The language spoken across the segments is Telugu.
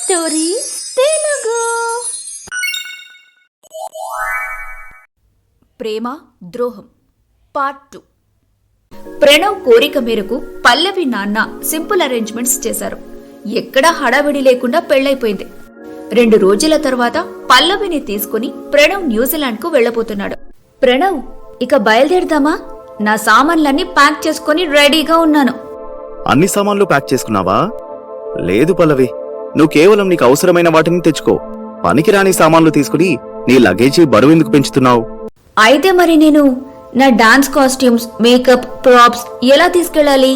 స్టోరీస్ తెలుగు. ప్రేమ ద్రోహం పార్ట్ 2. ప్రణవ్ కోరిక మేరకు పల్లవి నాన్న సింపుల్ అరేంజ్మెంట్స్ చేశారు. ఎక్కడా హడావిడి లేకుండా పెళ్లైపోయింది. 2 రోజుల తర్వాత పల్లవిని తీసుకుని ప్రణవ్ న్యూజిలాండ్ కు వెళ్లబోతున్నాడు. ప్రణవ్, ఇక బయలుదేరదామా? నా సామాన్లన్నీ ప్యాక్ చేసుకుని రెడీగా ఉన్నాను. అన్ని సామాన్లు ప్యాక్ చేసుకున్నావా? లేదు పల్లవి, నువ్వు కేవలం నీకు అవసరమైన వాటిని తెచ్చుకో. పనికిరాని సామాన్లు తీసుకుని నీ లగేజీ బరువు ఎందుకు పెంచుతున్నావు? అయితే మరి నేను నా డాన్స్ కాస్ట్యూమ్స్, మేకప్, ప్రాప్స్ ఎలా తీసుకెళ్ళాలి?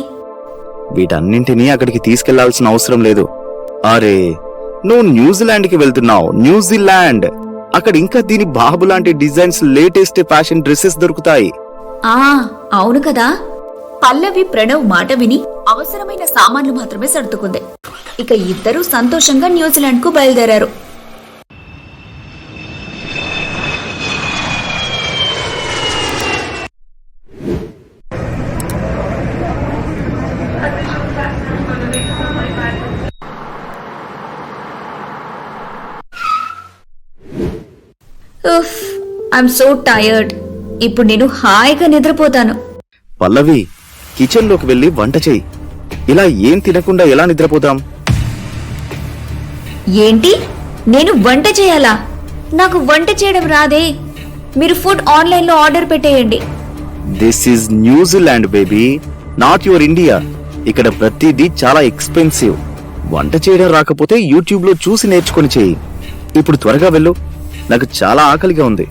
వీటన్నింటినీ అక్కడికి తీసుకెళ్లాల్సిన అవసరం లేదు. అరే, నువ్వు న్యూజిలాండ్ కి వెళ్తున్నావు. న్యూజిలాండ్ అక్కడ ఇంకా దీని బాబు లాంటి డిజైన్స్, లేటెస్ట్ ఫ్యాషన్ డ్రెస్సెస్ దొరుకుతాయి. అవును కదా. పల్లవి ప్రణవ్ మాట విని అవసరమైన సామాన్లు మాత్రమే సర్దుకుంది. ఇక ఇద్దరూ సంతోషంగా న్యూజిలాండ్ కు బయలుదేరారు. I'm so tired. ఇప్పుడు నేను హాయిగా నిద్రపోతాను. పల్లవి, కిచెన్ లోకి వెళ్లి వంట చెయ్యి. ఇలా ఏం తినకుండా ఎలా నిద్రపోతాం? ఏంటి, నేను వంట చేయాలా? నాకు వంట చేయడం రాదే. మీరు ఫుడ్ ఆన్లైన్ లో ఆర్డర్ పెట్టేయండి. This is New Zealand baby, not your India. ఇక్కడ ప్రతిదీ చాలా ఎక్స్పెన్సివ్. వంట చేయడం రాకపోతే యూట్యూబ్ లో చూసి నేర్చుకుని చెయ్యి. ఇప్పుడు త్వరగా వెళ్ళు, నాకు చాలా ఆకలిగా ఉంది.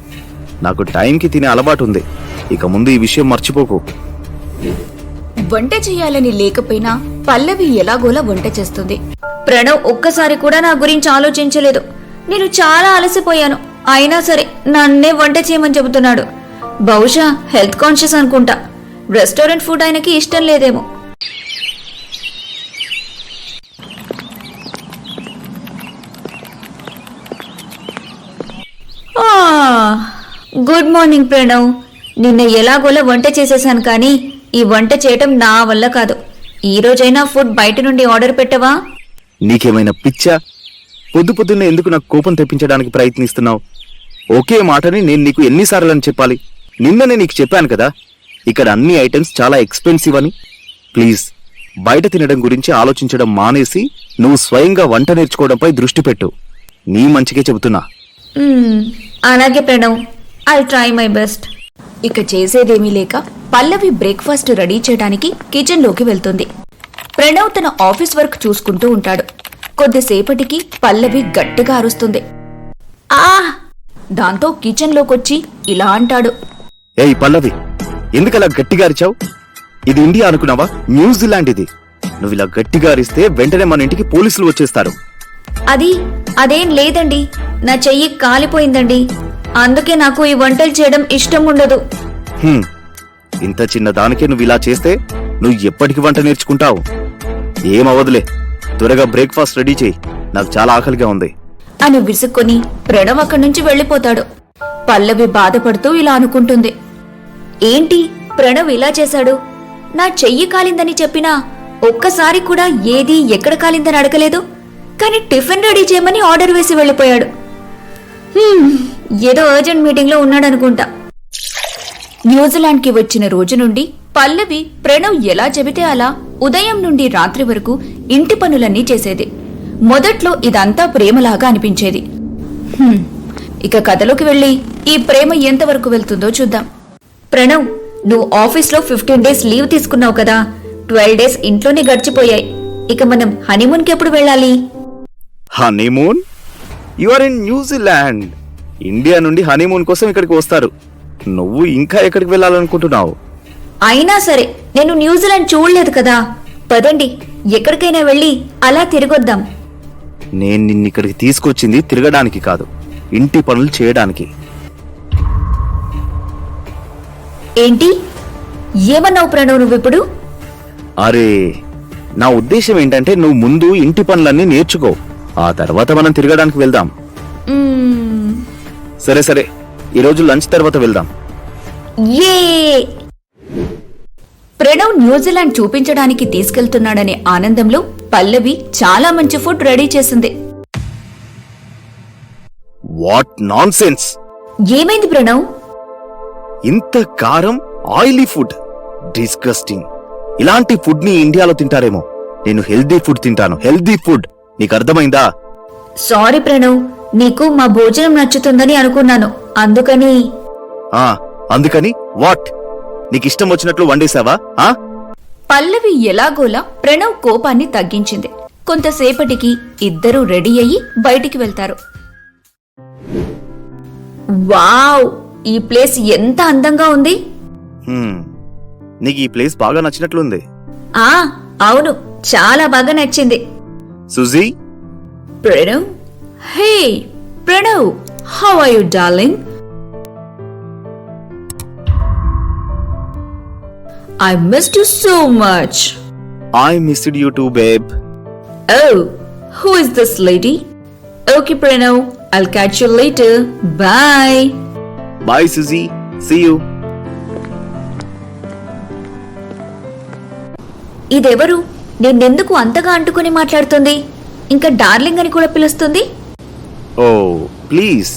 నాకు టైంకి తినే అలవాటు ఉంది. ఇక ముందు ఈ విషయం మర్చిపోకు. వంట చేయాలని లేకపోయినా పల్లవి ఎలాగోలా వంట చేస్తుంది. ప్రణవ్ ఒక్కసారి కూడా నా గురించి ఆలోచించలేదు. నేను చాలా అలసిపోయాను. అయినా సరే నన్నే వంట చేయమని చెబుతున్నాడు. బహుశా హెల్త్ కాన్షియస్ అనుకుంటా. రెస్టారెంట్ ఫుడ్ ఆయనకి ఇష్టం లేదేమో. Good morning Pranav. నిన్న ఎలాగోలా వంట చేసేసాను, కానీ ఈ వంట చేయటం నా వల్ల కాదు. ఈ రోజైనా ఫుడ్ బయట నుండి ఆర్డర్ పెట్టవా? నీకేమైనా పిచ్చా? పొద్దున్నే ఎందుకు నాకు కోపం తెప్పించడానికి ప్రయత్నిస్తున్నావు? ఒకే మాటని నేను నీకు ఎన్నిసార్లని చెప్పాలి? నిన్ననే నీకు చెప్పాను కదా, ఇక్కడ అన్ని ఐటమ్స్ చాలా ఎక్స్పెన్సివ్ అని. ప్లీజ్, బయట తినడం గురించి ఆలోచించడం మానేసి నువ్వు స్వయంగా వంట నేర్చుకోవడంపై దృష్టి పెట్టు. నీ మంచికే చెబుతున్నా. అలాగే Pranav, I'll try my best. ఇక చేసేదేమీ లేక పల్లవి బ్రేక్ఫాస్ట్ రెడీ చేయడానికి కిచెన్ లోకి వెళ్తుంది. ప్రణవ్ తన ఆఫీస్ వర్క్ చూసుకుంటూ ఉంటాడు. కొద్దిసేపటికి పల్లవి గట్టిగా అరుస్తుంది. దాంతో కిచెన్ లోకొచ్చి ఇలా అంటాడు. ఏయ్ పల్లవి, ఎందుకలా గట్టిగా అరిచావు? ఇది ఇండియా అనుకున్నావా? న్యూజిలాండ్ ఇది. నువ్వు ఇలా గట్టిగా అరిస్తే వెంటనే మన ఇంటికి పోలీసులు వచ్చేస్తారు. అదేం లేదండి, నా చెయ్యి కాలిపోయిందండి. అందుకే నాకు ఈ వంటలు చేయడం ఇష్టం ఉండదు. ఇంత చిన్న దానికే నువ్వు ఇలా చేస్తే నువ్వు ఎప్పటికి వంట నేర్చుకుంటావు? ఏమవదులే, త్వరగా బ్రేక్ఫాస్ట్ రెడీ చేయి. నాకు చాలా ఆకలిగా ఉంది అని విసుక్కొని ప్రణవ్ అక్కడి నుంచి వెళ్లిపోతాడు. పల్లవి బాధపడుతూ ఇలా అనుకుంటుంది. ఏంటి ప్రణవ్ ఇలా చేశాడు? నా చెయ్యి కాలిందని చెప్పినా ఒక్కసారి కూడా ఏది ఎక్కడ కాలిందని అడగలేదు. కానీ టిఫిన్ రెడీ చేయమని ఆర్డర్ వేసి వెళ్లిపోయాడు. ఏదో అర్జెంట్ మీటింగ్ లో ఉన్నాడనుకుంటా. న్యూజిలాండ్ కి వచ్చిన రోజు నుండి పల్లవి ప్రణవ్ ఎలా చెబితే అలా ఉదయం నుండి రాత్రి వరకు ఇంటి పనులన్నీ చేసేది. మొదట్లో ఇదంతా ప్రేమలాగా అనిపించేది. ఇక కథలోకి వెళ్లి ఈ ప్రేమ ఎంతవరకు వెళ్తుందో చూద్దాం. ప్రణవ్, నువ్వు ఆఫీస్లో 15 days లీవ్ తీసుకున్నావు కదా. 12 days ఇంట్లోనే గడిచిపోయాయి. ఇక మనం హనీమూన్ కి ఎప్పుడు వెళ్ళాలి? హనీమూన్? యు ఆర్ ఇన్ న్యూజిలాండ్. ఇండియా నుండి హనీమూన్ కోసం ఇక్కడికి వస్తారు. నువ్వు ఇంకా ఎక్కడికి వెళ్ళాలనుకుంటున్నావు? అయినా సరే నేను న్యూజిలాండ్ చూడలేదు కదా. పదండి, ఎక్కడికైనా వెళ్ళి అలా తిరగొద్దాం. నేను నిన్నిక్కడికి తీసుకొచ్చింది తిరగడానికి కాదు, ఇంటి పనులు చేయడానికి. ఏంటి ఏమన్నావు ప్రణవ్ నువ్విప్పుడు? అరే, నా ఉద్దేశం ఏంటంటే నువ్వు ముందు ఇంటి పనులన్నీ నేర్చుకో, ఆ తర్వాత మనం తిరగడానికి వెళ్దాం. సరే సరే, ఈరోజు లంచ్ తర్వాత వెళ్దాం. ప్రణవ్ న్యూజిలాండ్ చూపించడానికి తీసుకెళ్తున్నాడనే ఆనందంలో పల్లవి చాలా మంచి ఫుడ్ రెడీ చేసింది. What non sense! ఏమైంది ప్రణవ్? ఇంత కారం, ఆయిలీ ఫుడ్, డిస్గస్టింగ్. ఇలాంటి ఫుడ్ ని ఇండియాలో తింటారేమో. నేను హెల్దీ ఫుడ్ తింటాను, హెల్దీ ఫుడ్. నీకు అర్థమైందా? సారీ ప్రణవ్, నీకు మా భోజనం నచ్చుతుందని అనుకున్నాను, అందుకని. అందుకని వాట్? నీకిష్టం వచ్చినట్లు వండేశావా? పల్లవి ఎలాగోలా ప్రణవ్ కోపాన్ని తగ్గించింది. కొంతసేపటికి ఇద్దరూ రెడీ అయ్యి బయటికి వెళ్తారు. వావ్, ఈ ప్లేస్ ఎంత అందంగా ఉంది! నీకు ఈ ప్లేస్ బాగా నచ్చినట్లుంది. అవును, చాలా బాగా నచ్చింది. Suji. Pranav, hey Pranav, how are you darling? I missed you so much. I missed you too, babe. Oh, who is this lady? Okay, Pranav, I'll catch you later. Bye. Bye, Suzy. See you. ఇదెవరు? నిన్నెందుకు అంతగా అంటుకుని మాట్లాడుతుంది? ఇంకా డార్లింగ్ అని కూడా పిలుస్తుంది? ప్లీజ్,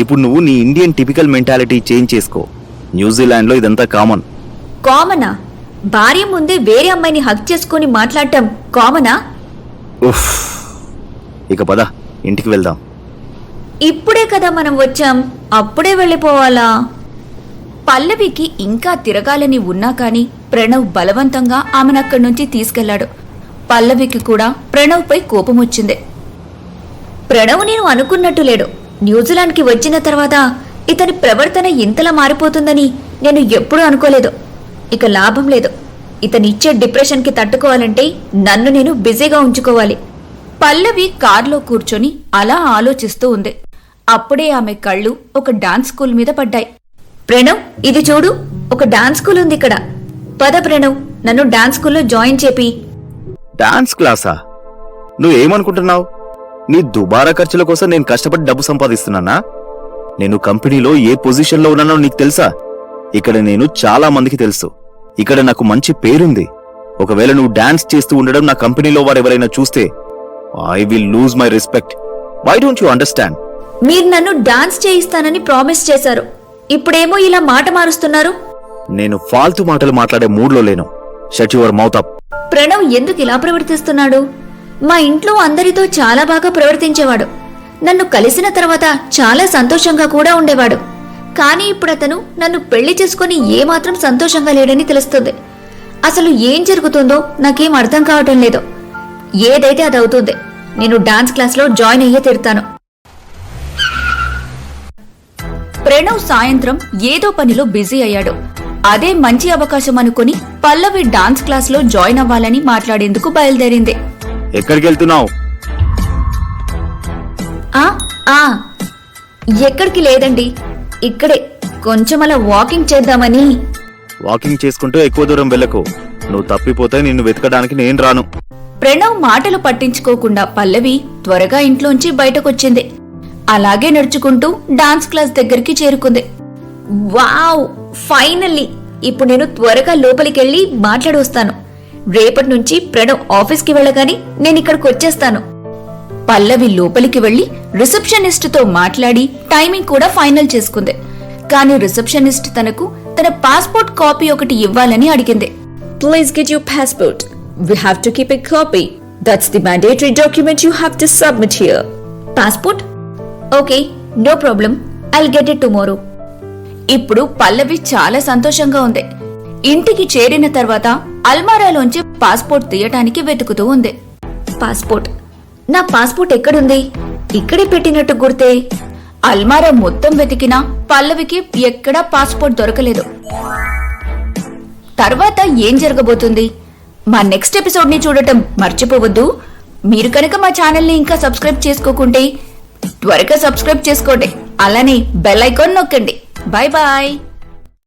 ఇప్పుడు నువ్వు నీ ఇండియన్ టిపికల్ మెంటాలిటీ చేంజ్ చేసుకో. న్యూజిలాండ్ లో ఇదంతా కామన్. కామనా? భార్య ముందే వేరే అమ్మాయిని హక్ చేసుకుని మాట్లాడటం కామనా? ఇక పద, ఇంటికి వెళ్దాం. ఇప్పుడే కదా మనం వచ్చాం, అప్పుడే వెళ్ళిపోవాలా? పల్లవికి ఇంకా తిరగాలని ఉన్నా కాని ప్రణవ్ బలవంతంగా ఆమెనక్కడి నుంచి తీసుకెళ్లాడు. పల్లవికి కూడా ప్రణవ్ పై కోపం వచ్చింది. ప్రణవ్ నేను అనుకున్నట్టు లేడు. న్యూజిలాండ్కి వచ్చిన తర్వాత ఇతని ప్రవర్తన ఇంతలా మారిపోతుందని నేను ఎప్పుడూ అనుకోలేదు. ఇక లాభం లేదు. ఇతనిచ్చే డిప్రెషన్కి తట్టుకోవాలంటే నన్ను నేను బిజీగా ఉంచుకోవాలి. పల్లవి కార్లో కూర్చొని అలా ఆలోచిస్తూ ఉంది. అప్పుడే ఆమె కళ్ళు ఒక డాన్స్ స్కూల్ మీద పడ్డాయి. ప్రణవ్, ఇది చూడు, ఒక డాన్స్ స్కూల్ ఉంది ఇక్కడ. పద ప్రణవ్, నన్ను డాన్స్ స్కూల్లో జాయిన్ చేపి. డాన్స్ క్లాసా? నువ్వేమనుకుంటున్నావు? నీ దుబారా ఖర్చుల కోసం నేను కష్టపడి డబ్బు సంపాదిస్తున్నానా? నేను కంపెనీలో ఏ పొజిషన్లో ఉన్నానో నీకు తెలుసా? ఇక్కడ నేను చాలా మందికి తెలుసు. ఇక్కడ నాకు మంచి పేరుంది. ఒకవేళ నువ్వు డాన్స్ చేస్తూ ఉండడం నా కంపెనీలో వారెవరైనా చూస్తే I will lose my respect. Why don't you understand? మీరు నన్ను డాన్స్ చేయిస్తానని ప్రామిస్ చేశారు, ఇప్పుడేమో ఇలా మాట మారుస్తున్నారు. నేను ఫాల్తు మాటలు మాట్లాడే మూడ్లో లేను. Shut your mouth up. Pranav ఎందుకు ఇలా ప్రవర్తిస్తున్నాడు? మా ఇంట్లో అందరితో చాలా బాగా ప్రవర్తించేవాడు. నన్ను కలిసిన తర్వాత చాలా సంతోషంగా కూడా ఉండేవాడు. కానీ ఇప్పుడు అతను నన్ను పెళ్లి చేసుకుని ఏమాత్రం సంతోషంగా లేడని తెలుస్తుంది. అసలు ఏం జరుగుతుందో నాకేం అర్థం కావటం లేదు. ఏదైతే అది అవుతుంది. నేను డాన్స్ క్లాస్లో జాయిన్ అయ్యే తీరుతాను. ప్రణవ్ సాయంత్రం ఏదో పనిలో బిజీ అయ్యాడు. అదే మంచి అవకాశం అనుకుని పల్లవి డాన్స్ క్లాస్లో జాయిన్ అవ్వాలని మాట్లాడేందుకు బయలుదేరింది. ఎక్కడికి వెళ్తున్నావు? ఎక్కడికి లేదండి, ఇక్కడే కొంచెం అలా వాకింగ్ చేద్దామని. వాకింగ్ చేసుకుంటూ ఎక్కువ దూరం వెళ్ళకు. నువ్వు తప్పిపోతే నిన్ను వెతకడానికి నేను రాను. ప్రణవ్ మాటలు పట్టించుకోకుండా పల్లవి త్వరగా ఇంట్లోంచి బయటకొచ్చింది. అలాగే నడుచుకుంటూ డాన్స్ క్లాస్ దగ్గరికి చేరుకుంది. Wow, finally! ఇప్పుడు నేను త్వరగా లోపలికెళ్ళి మాట్లాడొస్తాను. రేపటి నుంచి ప్రణవ్ ఆఫీస్కి వెళ్ళగాని నేను ఇక్కడికి వచ్చేస్తాను. పల్లవి లోపలికి వెళ్లి రిసెప్షనిస్ట్ తో మాట్లాడి టైమింగ్ కూడా ఫైనల్ చేసుకుంది. కానీ రిసెప్షనిస్ట్ తనకు తన పాస్పోర్ట్ కాపీ ఒకటి ఇవ్వాలని అడిగింది. Please get your passport. We have to keep a copy. That's the mandatory document you have to submit here. Passport? Okay, no problem. I'll get it tomorrow. ఇప్పుడు పల్లవి చాలా సంతోషంగా ఉంది. ఇంటికి చేరిన తర్వాత అల్మారాలోంచి పాస్పోర్ట్ తీయటానికి వెతుకుతూ ఉంది. పాస్పోర్ట్, నా పాస్పోర్ట్ ఎక్కడుంది? ఇక్కడే పెట్టినట్టు గుర్తే. అల్మారా మొత్తం వెతికినా పల్లవికి ఎక్కడా పాస్పోర్ట్ దొరకలేదు. తర్వాత ఏం జరగబోతుంది? మా నెక్స్ట్ ఎపిసోడ్ ని చూడటం మర్చిపోవద్దు. మీరు కనుక మా ఛానల్ ని ఇంకా సబ్స్క్రైబ్ చేసుకోకుంటే త్వరగా సబ్స్క్రైబ్ చేసుకోండి. అలానే బెల్ ఐకాన్ నొక్కండి. Bye bye.